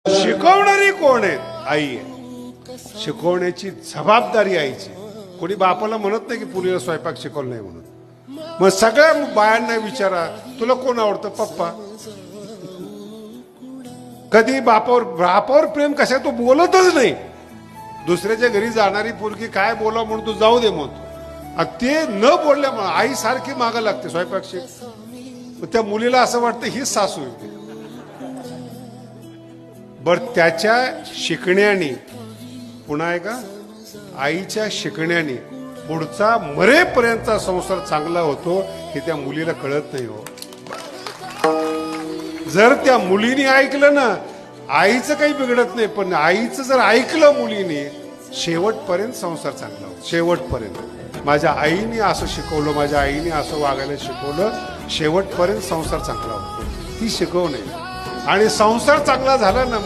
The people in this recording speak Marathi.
शिकवणारी कोण आहे? आई आहे. शिकवण्याची जबाबदारी आईची. कोणी बापाला म्हणत नाही की पुरीला स्वयंपाक शिकवलं नाही म्हणून. मग सगळ्या बायांना विचारा, तुला कोण आवडतं? पप्पा. कधी बापावर प्रेम कशा तो बोलतच नाही. दुसऱ्याच्या घरी जाणारी पोरगी काय बोला म्हणून तू जाऊ दे म्हणतो. ते न बोलल्यामुळे आई सारखी मागं लागते स्वयंपाक शिक. त्या मुलीला असं वाटतं हीच सासू आहे. बर त्याच्या शिकण्याने पुन्हा आहे का, आईच्या शिकण्याने पुढचा मरेपर्यंतचा संसार चांगला होतो हे त्या मुलीला कळत नाही हो. जर त्या मुलीने ऐकलं ना, आईचं काही बिघडत नाही, पण आईचं जर ऐकलं मुलीने, शेवटपर्यंत संसार चांगला होतो. शेवटपर्यंत. माझ्या आईने असं शिकवलं, माझ्या आईने असं वागायला शिकवलं, शेवटपर्यंत संसार चांगला होतो. ती शिकवणे. आणि संसार चांगला झाला ना,